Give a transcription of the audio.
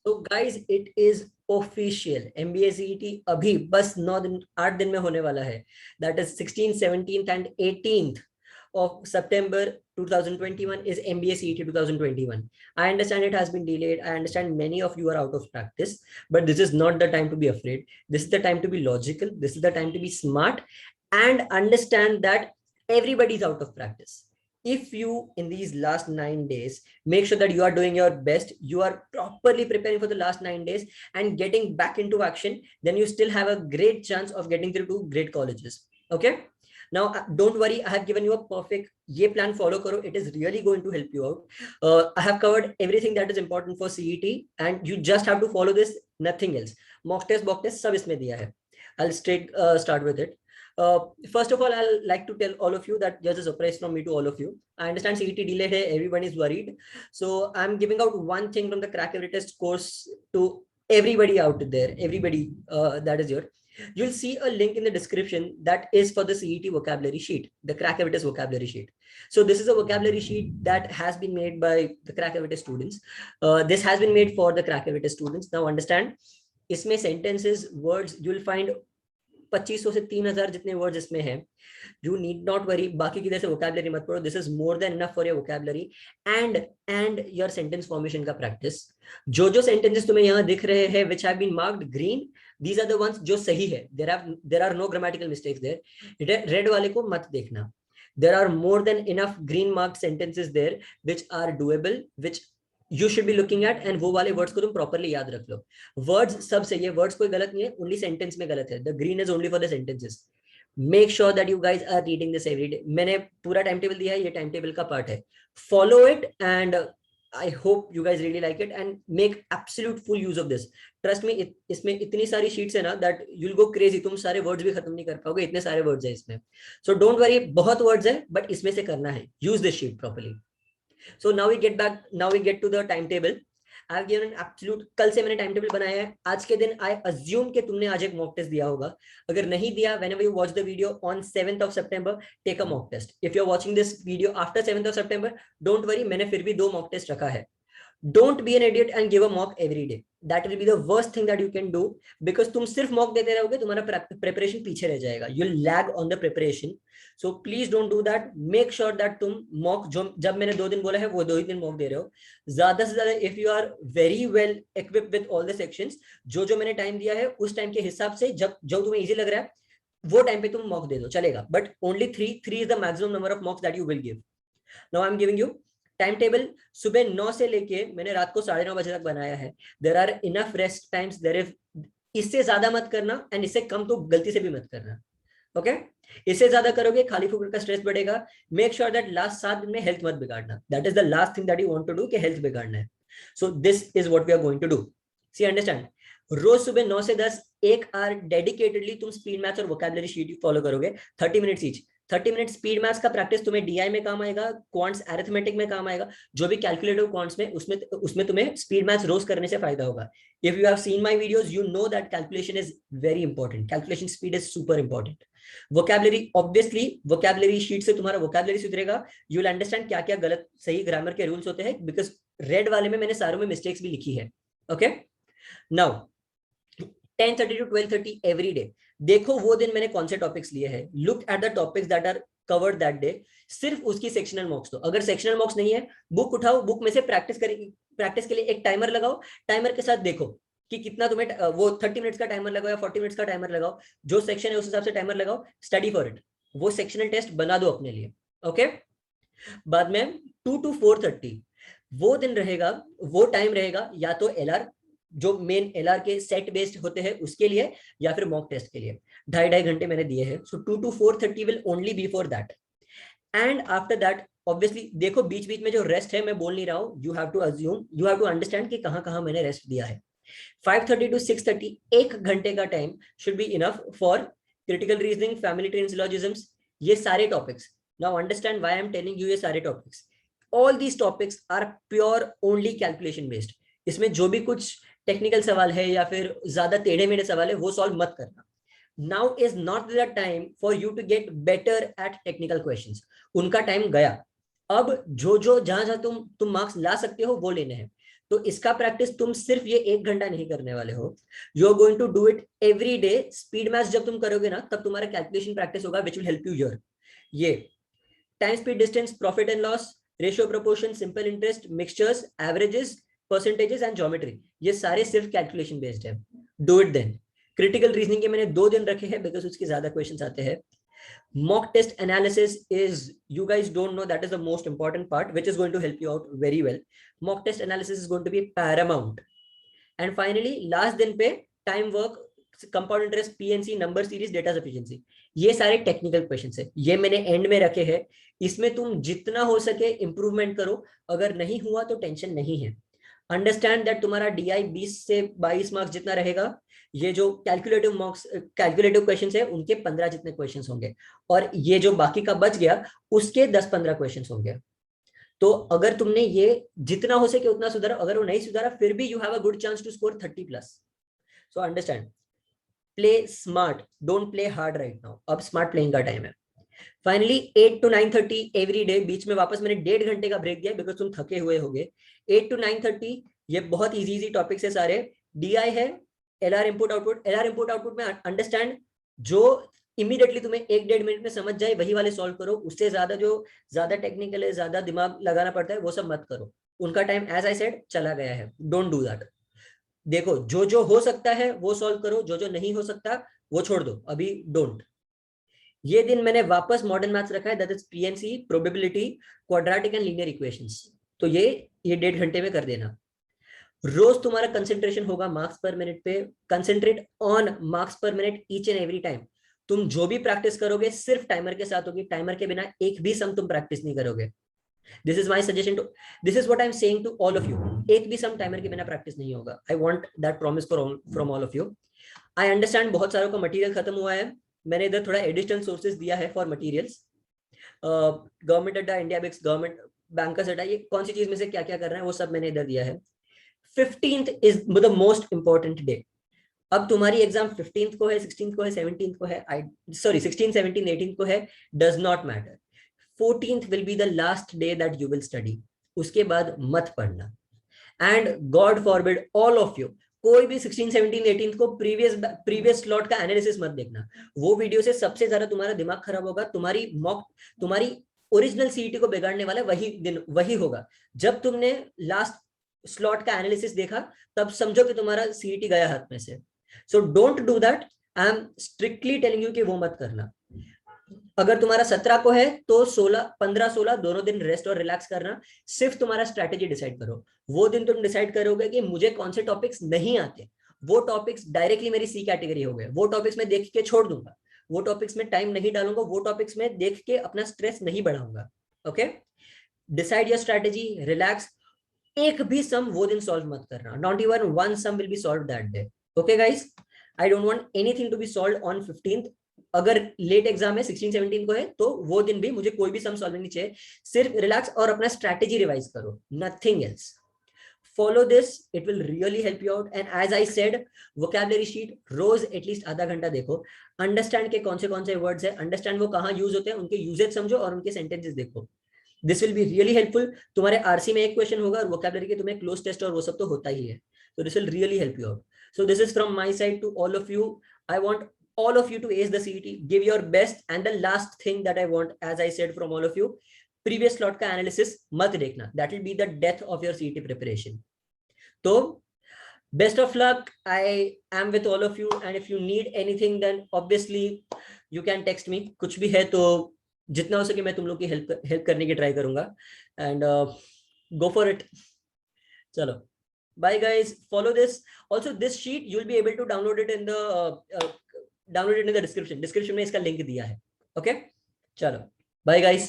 तो guys it is official, MBA CET अभी बस 8 दिन में होने वाला है. That is 16, 17 and 18 of September 2021 is MBA CET 2021. I understand it has been delayed. I understand many of you are out of practice, but this is not the time to be afraid. This is the time to be logical. This is the time to be smart and understand that everybody is out of practice. If you in these last 9 days make sure that you are doing your best, you are properly preparing for the last 9 days and getting back into action, then you still have a great chance of getting through to great colleges. Okay, now don't worry, I have given you a perfect ye plan, follow karo, it is really going to help you out. I have covered everything that is important for CET and you just have to follow this, nothing else. Mock test sab isme diya hai. I'll start with it. First of all, I'll like to tell all of you that there's a surprise from me to all of you. I understand CET delayed hai, everyone is worried. So I'm giving out one thing from the Crack Every Test course to everybody out there, everybody that is here. You'll see a link in the description that is for the CET vocabulary sheet, the Crack Every Test vocabulary sheet. So this is a vocabulary sheet that has been made by the Crack Every Test students. This has been made for the Crack Every Test students. Now understand, इसमें sentences, words, you'll find 2500 से 3000 जितने words इसमें हैं. You need not worry, बाकी की तरह से vocabulary मत पढ़ो. This is more than enough for your vocabulary and your sentence formation का practice. जो जो sentences तुम्हें यहाँ दिख रहे हैं which have been marked green, these are the ones जो सही है. There are no grammatical mistakes there. Red वाले को मत देखना. There are more than enough green marked sentences there which are doable, which you should be looking at, and वो वाले words को तुम properly याद रख लो. Words सब सही है, words कोई गलत नहीं है, only sentence में गलत है. The green is only for the sentences. Make sure that you guys are reading this every day. मैंने पूरा टाइम टेबल दिया है, ये टाइम टेबल का पार्ट है. Follow it and I hope you guys really like it and make absolute full use of this. Trust me, इसमें इतनी सारी sheets है ना that you'll go crazy. तुम सारे words भी खत्म नहीं कर पाओगे, इतने सारे words है इसमें. So don't worry, बहुत words है, but इसमें से करना है. Use this sheet properly. So now we get to the timetable. I have given an absolute, कल से मैंने टाइम टेबल बनाया है. आज के दिन I assume कि तुमने आज एक मॉक टेस्ट दिया होगा. अगर नहीं दिया, whenever you watch the video on 7th of September, take a mock test. If you're watching this video after 7th of September, don't worry, मैंने फिर भी 2 मॉक टेस्ट रखा है. Don't be an idiot and give a mock every day. That will be the worst thing that you can do, because तुम सिर्फ mock देते रहोगे, तुम्हारा preparation पीछे रह जाएगा. You'll lag on the preparation. So please don't do that. Make sure that तुम mock जो जब मैंने 2 दिन बोला है वो 2 ही दिन mock दे रहे हो. ज्यादा से ज्यादा if you are very well equipped with all the sections, जो जो मैंने टाइम दिया है उस टाइम के हिसाब से जब जो तुम्हें इजी लग रहा है वो टाइम पे तुम mock दे दो, चलेगा. But only 3 is the maximum number of mocks that you will give. Now I'm giving you time table. सुबह 9 से लेके मैंने रात को 9:30 बजे तक बनाया है. There are enough rest times. There is, इससे ज्यादा मत करना एंड इससे कम तो गलती से भी मत करना. ओके, इससे ज्यादा करोगे खाली फुकट का स्ट्रेस बढ़ेगा. मेक श्योर दैट लास्ट 7 दिन में हेल्थ मत बिगाड़ना. That is the last thing that you want to do, कि हेल्थ बिगाड़ना है. So this is what we are going to do. See understand, रोज सुबह 9 से 10 1 आवर डेडिकेटेडली तुम स्पीड मैथ्स और वोकैबुलरी शीट फॉलो करोगे. 30 minutes each. 30 minute speed maths का प्रैक्टिस तुम्हें डीआई में काम आएगा, क्वांट्स अरिथमेटिक में काम आएगा. जो भी कैलकुलेटिव क्वांट्स में उसमें तुम्हें स्पीड मैथ्स रोज करने से फायदा होगा. If you have seen my videos, you know that calculation is very important. Calculation speed is super important. Vocabulary, obviously vocabulary sheet से तुम्हारा वोकैबुलरी सुधरेगा. यू विल अंडरस्टैंड क्या क्या गलत सही ग्रामर के रूल्स होते हैं, बिकॉज रेड वाले में मैंने सारों में मिस्टेक्स भी लिखी है. Okay, now 10:30 to 12:30 every day. देखो वो दिन मैंने कौन से टॉपिक्स लिए हैं. Look at the topics that are covered that day. सिर्फ उसकी सेक्शनल मॉक्स दो. अगर सेक्शनल मॉक्स नहीं है, बुक उठाओ, बुक में से प्रैक्टिस के लिए एक टाइमर लगाओ. टाइमर के साथ देखो कि कितना तुम्हें, वो 30 मिनट्स का टाइमर लगाओ या 40 मिनट्स का टाइमर लगाओ. जो सेक्शन है उस हिसाब से टाइमर लगाओ. Study for it. वो सेक्शनल टेस्ट बना दो अपने लिए. ओके, बाद में 2 to 4:30 वो दिन रहेगा, वो टाइम रहेगा या तो एलआर, जो मेन एलआर के सेट बेस्ड होते हैं उसके लिए, या फिर मॉक टेस्ट के लिए. 2.5 घंटे मैंने दिए हैं. So 2 to 4:30 will only be for that. And after that obviously देखो बीच बीच में जो रेस्ट है मैं बोल नहीं रहा हूं. You have to assume, you have to understand कि कहां कहां मैंने रेस्ट दिया है. 5:30 to 6:30 1 घंटे का time should be enough for critical reasoning, family tree, syllogisms, ये सारे topics. Now understand why I am telling you ये सारे topics. All these topics are pure only calculation based. इसमें जो भी कुछ टेक्निकल सवाल है या फिर ज्यादा टेढ़े मेढ़े सवाल है वो सॉल्व मत करना. Now is not the time for you to get better at technical questions. उनका टाइम गया. अब जो जहां जहां तुम मार्क्स ला सकते हो वो लेने हैं. तो इसका प्रैक्टिस तुम सिर्फ ये 1 घंटा नहीं करने वाले हो, you are going to do it every day. Speed maths जब तुम करोगे ना, तब तुम्हारा कैलकुलेशन प्रैक्टिस होगा, which will help you here. ये time, speed, distance, profit and loss, ratio, proportion, simple interest, mixtures, averages, percentages and geometry, ये सारे सिर्फ कैलकुलेशन बेस्ड है। Do it then. Critical reasoning के मैंने 2 दिन रखे हैं बिकॉज उसके ज्यादा क्वेश्चंस आते हैं। Mock test analysis is, you guys don't know, that is the most important part which is going to help you out very well. Mock test analysis is going to be paramount. And finally last दिन पे time work, compound interest, PNC, number series, data sufficiency, ये सारे technical questions है, ये मैंने and में रखे हैं। इसमें तुम जितना हो सके इंप्रूवमेंट करो, अगर नहीं हुआ तो टेंशन नहीं है। अंडरस्टैंड दैट तुम्हारा DI 20 से 22 मार्क्स जितना रहेगा, ये जो कैलकुलेटिव मार्क्स, कैलकुलेटिव क्वेश्चंस है उनके 15 जितने क्वेश्चंस होंगे, और ये जो बाकी का बच गया उसके 10-15 क्वेश्चंस होंगे। तो अगर तुमने ये जितना हो सके उतना सुधारा, अगर वो नहीं सुधारा फिर भी you have a good chance to score 30+। So understand, play smart, don't play hard right now, अब स्मार्ट प्लेइंग का टाइम है। फाइनली 8 to 9:30 एवरी डे, बीच में वापस मैंने 1.5 घंटे का ब्रेक दिया बिकॉज तुम थके हुए होगे। 8 to 9:30, ये बहुत इजी टॉपिक्स है सारे। DI है, LR input output, LR input output में अंडरस्टैंड, जो इमीडिएटली तुम्हें 1-1.5 मिनट में समझ जाए वही वाले सॉल्व करो, उससे ज्यादा जो ज्यादा टेक्निकल है, ज्यादा दिमाग लगाना पड़ता है, वो सब मत करो, उनका टाइम एज आई सेड चला गया है, डोंट डू दैट। देखो जो जो हो सकता है वो सॉल्व करो, जो जो नहीं हो सकता वो छोड़ दो, अभी डोंट। ये दिन मैंने वापस मॉडर्न मैथ्स रखा है, that is PNC, probability, quadratic and linear equations, तो ये 1.5 घंटे में कर देना। रोज तुम्हारा कंसेंट्रेशन होगा मार्क्स पर मिनट पे, कंसेंट्रेट ऑन मार्क्स पर minute each and every time. तुम जो भी प्रैक्टिस करोगे सिर्फ टाइमर के साथ होगी, टाइमर के बिना एक भी सम तुम प्रैक्टिस नहीं करोगे। This is my suggestion to, this is what I am saying to all of you, एक भी सम टाइमर के बिना प्रैक्टिस नहीं होगा। I want that promise from all of you. I understand बहुत सारों का मटेरियल खत्म हुआ है, मैंने इधर थोड़ा एडिशनल सोर्सेज दिया है फॉर मटेरियल्स। गवर्नमेंट अड्डा, इंडिया बिक्स, गवर्नमेंट बैंकर्स अड्डा, ये कौन सी चीज में से क्या क्या करना है वो सब मैंने इधर दिया है। 15th is the most important day. अब तुम्हारी एग्जाम 15th को है, 16th को है, 17th को है, सॉरी 16, 17, 18 को है, does not matter. 14th will be the last day that you will study, उसके बाद मत पढ़ना। And God forbid all of you, कोई भी 16, 17, 18 को प्रीवियस स्लॉट का एनालिसिस मत देखना, वो वीडियो से सबसे ज्यादा तुम्हारा दिमाग खराब होगा। तुम्हारी ओरिजिनल सीईटी को बिगाड़ने वाला वही दिन वही होगा, जब तुमने लास्ट स्लॉट का एनालिसिस देखा तब समझो कि तुम्हारा सीईटी गया हाथ में से। So don't do that, I am strictly telling you कि वो मत करना। अगर तुम्हारा 17 को है तो 15-16 दोनों दिन रेस्ट और रिलैक्स करना, सिर्फ तुम्हारा स्ट्रैटेजी डिसाइड करो। वो दिन तुम डिसाइड करोगे कि मुझे कौन से टॉपिक्स नहीं आते, वो टॉपिक्स डायरेक्टली मेरी C कैटेगरी हो गए, वो टॉपिक्स में देख के छोड़ दूंगा, वो टॉपिक्स में टाइम नहीं डालूंगा, वो टॉपिक्स में देख के अपना स्ट्रेस नहीं बढ़ाऊंगा। Okay, decide your strategy, relax. एक भी सम वो दिन सॉल्व मत करना, not even one sum will be solve that day. Okay guys, I don't want anything to be solve on 15th। अगर लेट एग्जाम है 16, 17 को है तो वो दिन भी मुझे कोई भी सम सॉल्व नहीं चाहिए, सिर्फ रिलैक्स और अपना स्ट्रैटेजी रिवाइज करो, nothing else. Follow this, it will really help you out. And as I said, vocabulary sheet रोज एटलीस्ट आधा घंटा देखो, अंडरस्टैंड के कौन से वर्ड्स है, अंडरस्टैंड वो कहाँ यूज होते हैं, उनके यूजेज समझो और उनके सेंटेंसेस देखो। This will be really helpful. तुम्हारे आरसी में एक क्वेश्चन होगा और वोकैबुलरी के तुम्हें क्लोज टेस्ट और वो सब तो होता ही है, so this will really help you out. So this is from my side to all of you. I want all of you to ace the CET, give your best. And the last thing that I want, as I said, from all of you, previous slot का analysis मत देखना, that will be the death of your CET preparation. So best of luck, I am with all of you, and if you need anything then obviously you can text me, कुछ भी है तो जितना हो सके मैं तुम लोग की हेल्प करने की ट्राई करूंगा, and go for it. चलो, bye guys, follow this. Also this sheet you'll be able to download it in the description में इसका लिंक दिया है। Okay, चलो, bye guys.